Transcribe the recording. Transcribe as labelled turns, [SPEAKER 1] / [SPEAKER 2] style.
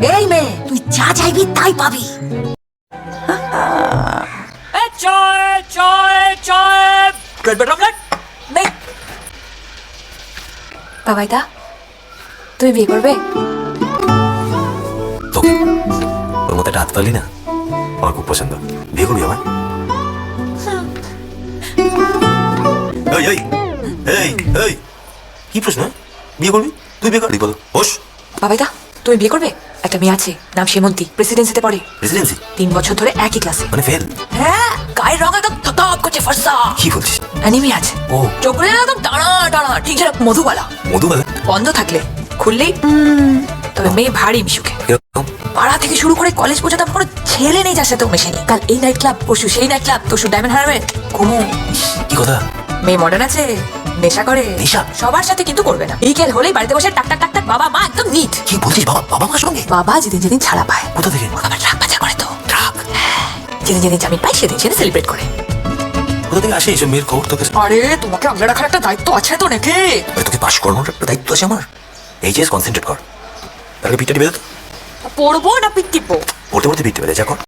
[SPEAKER 1] এই মেয়ে, তুই যা চাইবি তাই পাবি। বাবাইদা, তুমি বিয়ে করবে?
[SPEAKER 2] তোকে ওর মতো একটা হাত পারলি না, আমার খুব পছন্দ। বিয়ে করবি আমার? এই এই এই এই কি প্রশ্ন? বিয়ে করবি? তুই বিয়ে করবি? বল বস।
[SPEAKER 1] বাবাইদা, তুমি বিয়ে করবে? একটা মেয়ে আছে, নাম সেমন্তী, প্রেসিডেন্সিতে পড়ে।
[SPEAKER 2] প্রেসিডেন্সি?
[SPEAKER 1] 3 বছর ধরে একই ক্লাসে।
[SPEAKER 2] মানে ফেল?
[SPEAKER 1] হ্যাঁ, গায়ের রং একদম থপথপ করছে, ফর্সা।
[SPEAKER 2] কি বলছিস?
[SPEAKER 1] অ্যানিমি আছে।
[SPEAKER 2] ও
[SPEAKER 1] চোখগুলো একদম টানা টানা, ঠিক যেন মধুবালা।
[SPEAKER 2] মধুবালা?
[SPEAKER 1] বন্ধ থাকলে খুললেই তবে মেয়ে ভারী মিশুকে।
[SPEAKER 2] কিরকম?
[SPEAKER 1] পাড়া থেকে শুরু করে কলেজ পর্যন্ত আমার কোনো ছেলে নেই যার সাথে মেশেনি। কাল এই নাইট ক্লাব, পরশু সেই নাইট ক্লাব, তরশু ডায়মন্ড হারবার। ঘুমো।
[SPEAKER 2] কি কথা?
[SPEAKER 1] মেয়ে মডার্ন আছে, নেশা করে।
[SPEAKER 2] নেশা?
[SPEAKER 1] সবার সাথে কিন্তু করবে না। বিকেল হলেই বাড়িতে বসে টাক টাক টাক টাক, বাবা মা একদম নিট।
[SPEAKER 2] কি বলছিস? বাবা বাবা মার সঙ্গে?
[SPEAKER 1] বাবা যেদিন যেদিন ছাড়া পায়।
[SPEAKER 2] কোথা থেকে?
[SPEAKER 1] ওর বাবা ট্রাক পাচার করে তো।
[SPEAKER 2] ট্রাক?
[SPEAKER 1] যেদিন যেদিন জামিন পায় সেদিন সেদিন সেলিব্রেট করে।
[SPEAKER 2] কোথা থেকে আসে এইসব মেয়ের খবর তোকে?
[SPEAKER 1] আরে তোমাকে আগলে রাখার একটা দায়িত্ব আছে তো নাকি?
[SPEAKER 2] তোকে পাশ করানোর একটা দায়িত্ব আছে আমার। এইচএস কনসেন্ট্রেট কর। তাকে পিঠটা টিপে দে তো।
[SPEAKER 1] পড়বো না পিক টিপবো?
[SPEAKER 2] পড়তে পড়তে পিঠতে পেরে যা কর।